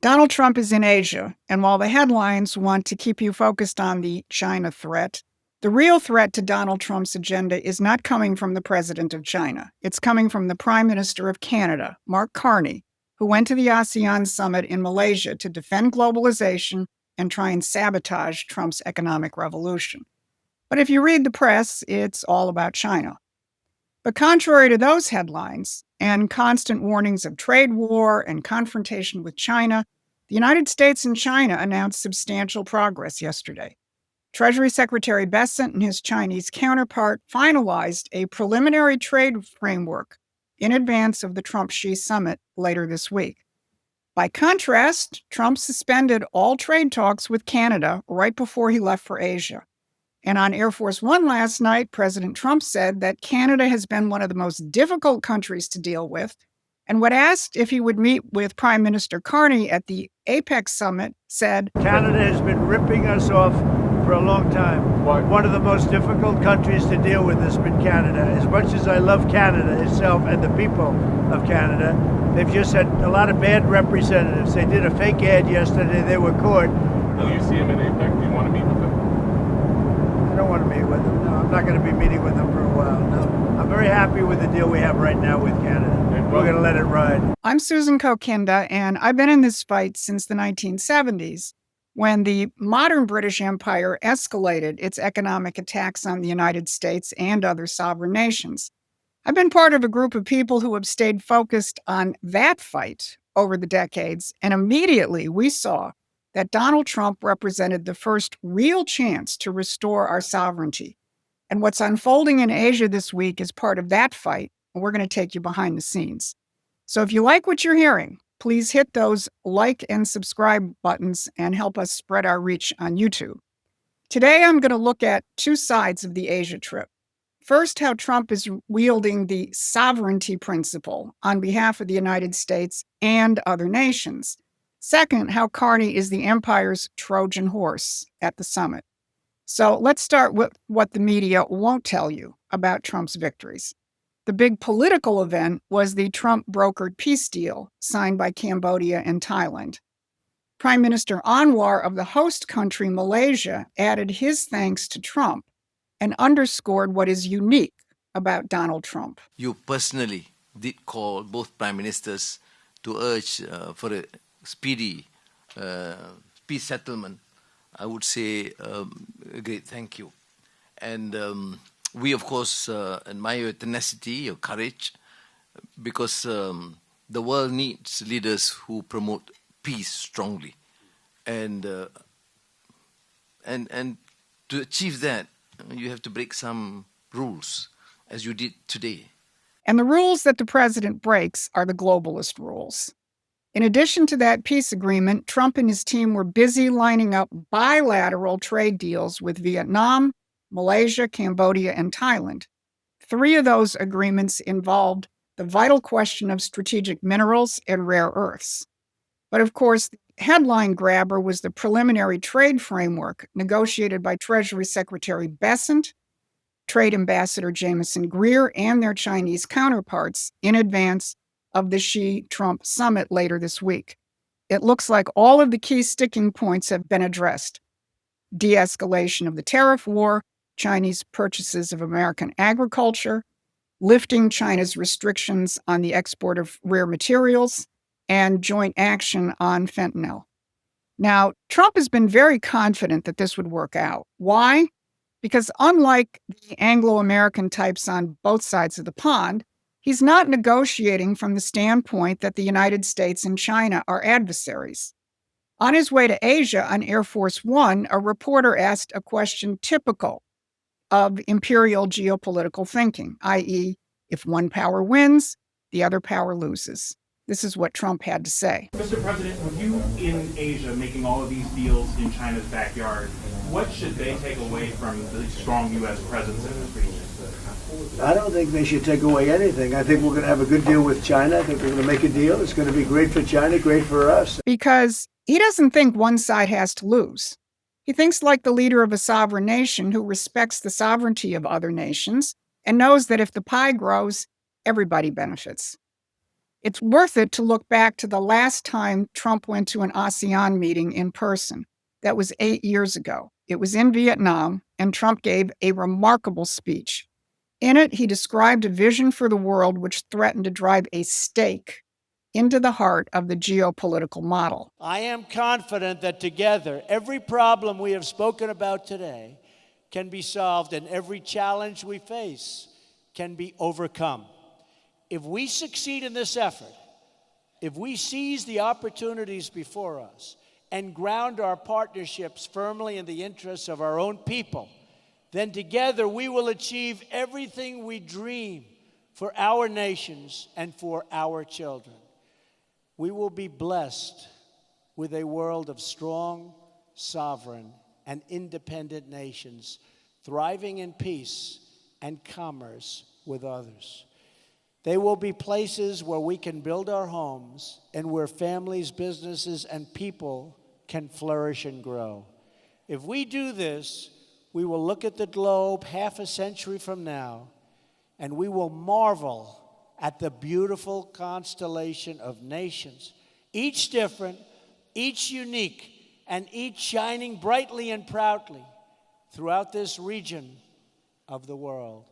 Donald Trump is in Asia, and while the headlines want to keep you focused on the China threat, the real threat to Donald Trump's agenda is not coming from the president of China. It's coming from the Prime Minister of Canada, Mark Carney, who went to the ASEAN summit in Malaysia to defend globalization and try and sabotage Trump's economic revolution. But if you read the press, it's all about China. But contrary to those headlines and constant warnings of trade war and confrontation with China, the United States and China announced substantial progress yesterday. Treasury Secretary Bessent and his Chinese counterpart finalized a preliminary trade framework in advance of the Trump-Xi summit later this week. By contrast, Trump suspended all trade talks with Canada right before he left for Asia. And on Air Force One last night, President Trump said that Canada has been one of the most difficult countries to deal with. And when asked if he would meet with Prime Minister Carney at the APEC summit, said, Canada has been ripping us off for a long time. Why? One of the most difficult countries to deal with has been Canada. As much as I love Canada itself and the people of Canada, they've just had a lot of bad representatives. They did a fake ad yesterday. They were caught. Will you see him in APEC? Do you want to meet with him? I don't want to meet with them. No, I'm not going to be meeting with them for a while. No, I'm very happy with the deal we have right now with Canada. We're going to let it ride. I'm Susan Kokinda, and I've been in this fight since the 1970s, when the modern British Empire escalated its economic attacks on the United States and other sovereign nations. I've been part of a group of people who have stayed focused on that fight over the decades, and immediately we saw that Donald Trump represented the first real chance to restore our sovereignty. And what's unfolding in Asia this week is part of that fight, and we're going to take you behind the scenes. So if you like what you're hearing, please hit those like and subscribe buttons and help us spread our reach on YouTube. Today, I'm going to look at two sides of the Asia trip. First, how Trump is wielding the sovereignty principle on behalf of the United States and other nations. Second, how Carney is the empire's Trojan horse at the summit. So let's start with what the media won't tell you about Trump's victories. The big political event was the Trump-brokered peace deal signed by Cambodia and Thailand. Prime Minister Anwar of the host country, Malaysia, added his thanks to Trump and underscored what is unique about Donald Trump. You personally did call both prime ministers to urge for a speedy peace settlement. I would say a great thank you. And we, of course, admire your tenacity, your courage, because the world needs leaders who promote peace strongly. And to achieve that, you have to break some rules, as you did today. And the rules that the president breaks are the globalist rules. In addition to that peace agreement, Trump and his team were busy lining up bilateral trade deals with Vietnam, Malaysia, Cambodia, and Thailand. 3 of those agreements involved the vital question of strategic minerals and rare earths. But of course, the headline grabber was the preliminary trade framework negotiated by Treasury Secretary Bessent, Trade Ambassador Jameson Greer, and their Chinese counterparts in advance of the Xi-Trump summit later this week. It looks like all of the key sticking points have been addressed. De-escalation of the tariff war, Chinese purchases of American agriculture, lifting China's restrictions on the export of rare materials, and joint action on fentanyl. Now, Trump has been very confident that this would work out. Why? Because unlike the Anglo-American types on both sides of the pond, he's not negotiating from the standpoint that the United States and China are adversaries. On his way to Asia on Air Force One, a reporter asked a question typical of imperial geopolitical thinking, i.e., if one power wins, the other power loses. This is what Trump had to say. Mr. President, with you in Asia making all of these deals in China's backyard, what should they take away from the strong U.S. presence in this region? I don't think they should take away anything. I think we're going to have a good deal with China. I think we're going to make a deal. It's going to be great for China, great for us. Because he doesn't think one side has to lose. He thinks like the leader of a sovereign nation who respects the sovereignty of other nations and knows that if the pie grows, everybody benefits. It's worth it to look back to the last time Trump went to an ASEAN meeting in person. That was 8 years ago. It was in Vietnam, and Trump gave a remarkable speech. In it, he described a vision for the world which threatened to drive a stake into the heart of the geopolitical model. I am confident that together, every problem we have spoken about today can be solved and every challenge we face can be overcome. If we succeed in this effort, if we seize the opportunities before us and ground our partnerships firmly in the interests of our own people, then together we will achieve everything we dream for our nations and for our children. We will be blessed with a world of strong, sovereign, and independent nations thriving in peace and commerce with others. They will be places where we can build our homes and where families, businesses, and people can flourish and grow. If we do this, we will look at the globe half a century from now, and we will marvel at the beautiful constellation of nations, each different, each unique, and each shining brightly and proudly throughout this region of the world.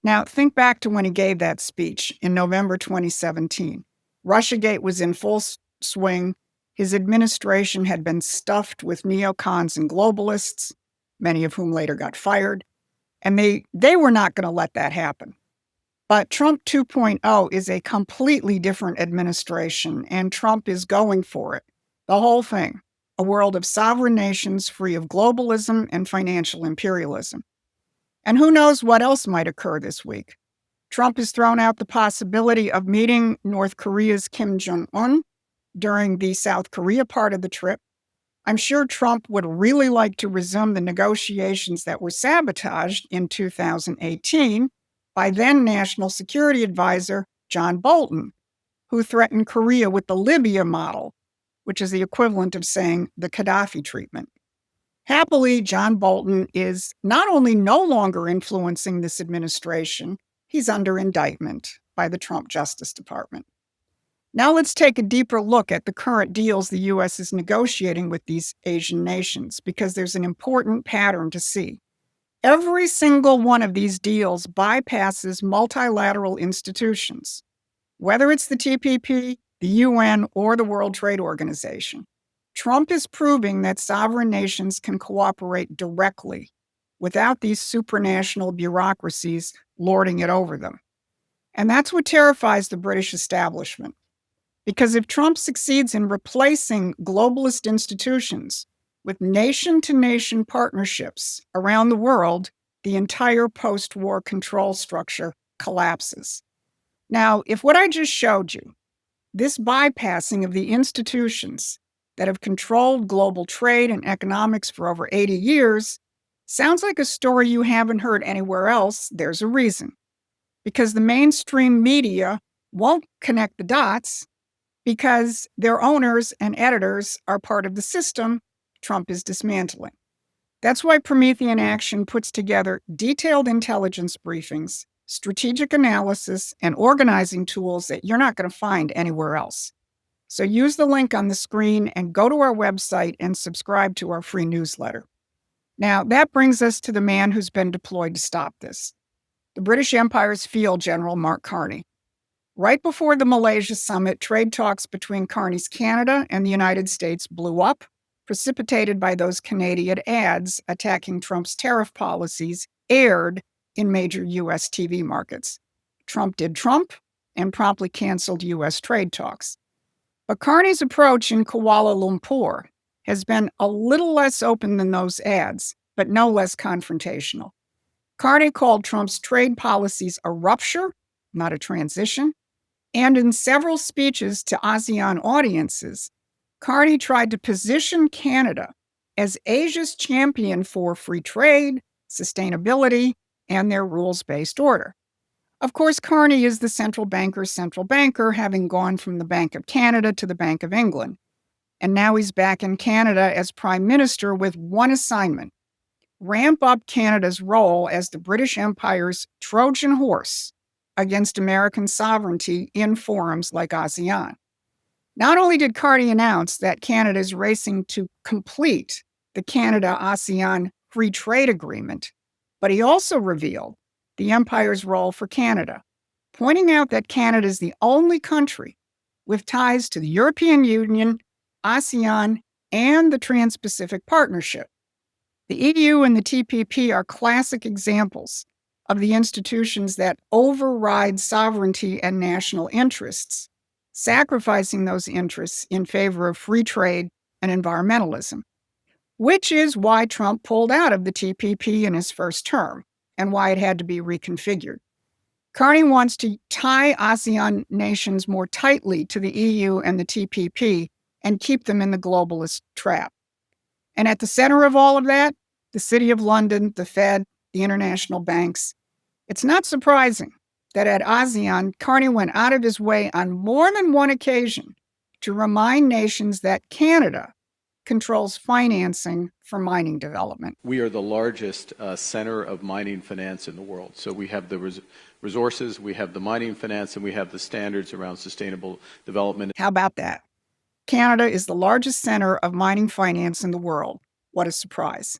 Now, think back to when he gave that speech in November 2017. Russiagate was in full swing. His administration had been stuffed with neocons and globalists, many of whom later got fired, and they were not going to let that happen. But Trump 2.0 is a completely different administration, and Trump is going for it. The whole thing. A world of sovereign nations free of globalism and financial imperialism. And who knows what else might occur this week. Trump has thrown out the possibility of meeting North Korea's Kim Jong-un during the South Korea part of the trip. I'm sure Trump would really like to resume the negotiations that were sabotaged in 2018 by then National Security Advisor John Bolton, who threatened Korea with the Libya model, which is the equivalent of saying the Gaddafi treatment. Happily, John Bolton is not only no longer influencing this administration, he's under indictment by the Trump Justice Department. Now let's take a deeper look at the current deals the U.S. is negotiating with these Asian nations, because there's an important pattern to see. Every single one of these deals bypasses multilateral institutions, whether it's the TPP, the UN, or the World Trade Organization. Trump is proving that sovereign nations can cooperate directly without these supranational bureaucracies lording it over them. And that's what terrifies the British establishment. Because if Trump succeeds in replacing globalist institutions with nation-to-nation partnerships around the world, the entire post-war control structure collapses. Now, if what I just showed you, this bypassing of the institutions that have controlled global trade and economics for over 80 years, sounds like a story you haven't heard anywhere else, there's a reason. Because the mainstream media won't connect the dots, because their owners and editors are part of the system Trump is dismantling. That's why Promethean Action puts together detailed intelligence briefings, strategic analysis, and organizing tools that you're not going to find anywhere else. So use the link on the screen and go to our website and subscribe to our free newsletter. Now, that brings us to the man who's been deployed to stop this, the British Empire's Field General, Mark Carney. Right before the Malaysia summit, trade talks between Carney's Canada and the United States blew up, precipitated by those Canadian ads attacking Trump's tariff policies aired in major U.S. TV markets. Trump did Trump and promptly canceled U.S. trade talks. But Carney's approach in Kuala Lumpur has been a little less open than those ads, but no less confrontational. Carney called Trump's trade policies a rupture, not a transition. And in several speeches to ASEAN audiences, Carney tried to position Canada as Asia's champion for free trade, sustainability, and their rules-based order. Of course, Carney is the central banker's central banker, having gone from the Bank of Canada to the Bank of England. And now he's back in Canada as Prime Minister with one assignment: ramp up Canada's role as the British Empire's Trojan horse against American sovereignty in forums like ASEAN. Not only did Carney announce that Canada is racing to complete the Canada-ASEAN Free Trade Agreement, but he also revealed the empire's role for Canada, pointing out that Canada is the only country with ties to the European Union, ASEAN, and the Trans-Pacific Partnership. The EU and the TPP are classic examples of the institutions that override sovereignty and national interests, sacrificing those interests in favor of free trade and environmentalism, which is why Trump pulled out of the TPP in his first term and why it had to be reconfigured. Carney wants to tie ASEAN nations more tightly to the EU and the TPP and keep them in the globalist trap. And at the center of all of that, the City of London, the Fed, the international banks. It's not surprising that at ASEAN, Carney went out of his way on more than one occasion to remind nations that Canada controls financing for mining development. We are the largest center of mining finance in the world. So we have the resources, we have the mining finance, and we have the standards around sustainable development. How about that? Canada is the largest center of mining finance in the world. What a surprise.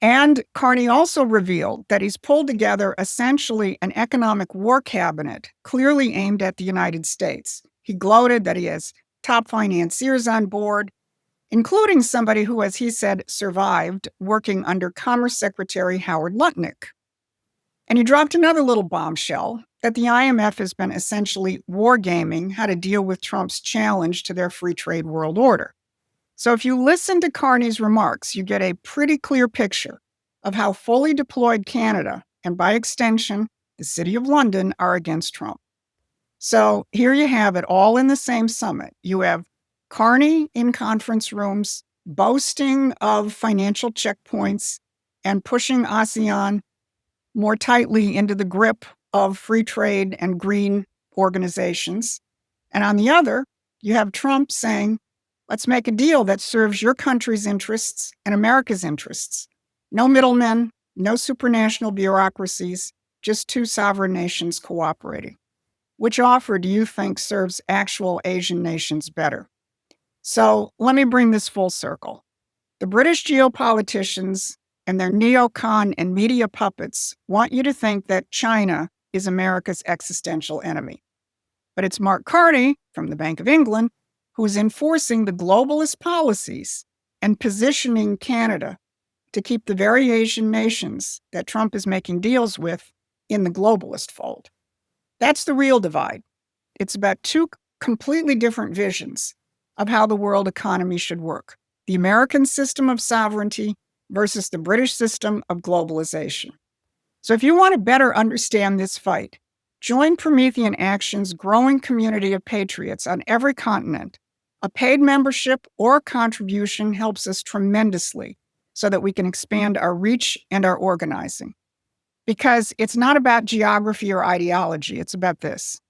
And Carney also revealed that he's pulled together essentially an economic war cabinet clearly aimed at the United States. He gloated that he has top financiers on board, including somebody who, as he said, survived working under Commerce Secretary Howard Lutnick. And he dropped another little bombshell that the IMF has been essentially wargaming how to deal with Trump's challenge to their free trade world order. So if you listen to Carney's remarks, you get a pretty clear picture of how fully deployed Canada, and by extension, the City of London, are against Trump. So here you have it all in the same summit. You have Carney in conference rooms, boasting of financial checkpoints and pushing ASEAN more tightly into the grip of free trade and green organizations. And on the other, you have Trump saying, let's make a deal that serves your country's interests and America's interests. No middlemen, no supranational bureaucracies, just two sovereign nations cooperating. Which offer do you think serves actual Asian nations better? So let me bring this full circle. The British geopoliticians and their neocon and media puppets want you to think that China is America's existential enemy. But it's Mark Carney from the Bank of England who is enforcing the globalist policies and positioning Canada to keep the very Asian nations that Trump is making deals with in the globalist fold. That's the real divide. It's about two completely different visions of how the world economy should work. The American system of sovereignty versus the British system of globalization. So if you want to better understand this fight, join Promethean Action's growing community of patriots on every continent. A paid membership or contribution helps us tremendously so that we can expand our reach and our organizing. Because it's not about geography or ideology, it's about this.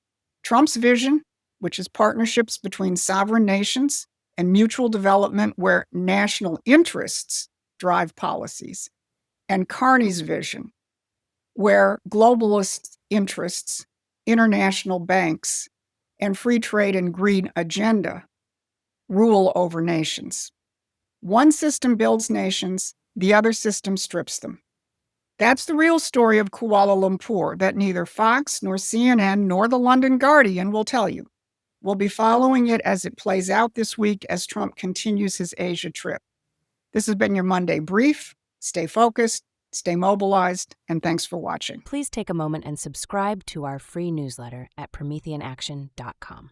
Trump's vision, which is partnerships between sovereign nations and mutual development where national interests drive policies, and Carney's vision, where globalist interests, international banks, and free trade and green agenda rule over nations. One system builds nations, the other system strips them. That's the real story of Kuala Lumpur that neither Fox nor CNN nor the London Guardian will tell you. We'll be following it as it plays out this week as Trump continues his Asia trip. This has been your Monday Brief. Stay focused, stay mobilized, and thanks for watching. Please take a moment and subscribe to our free newsletter at prometheanaction.com.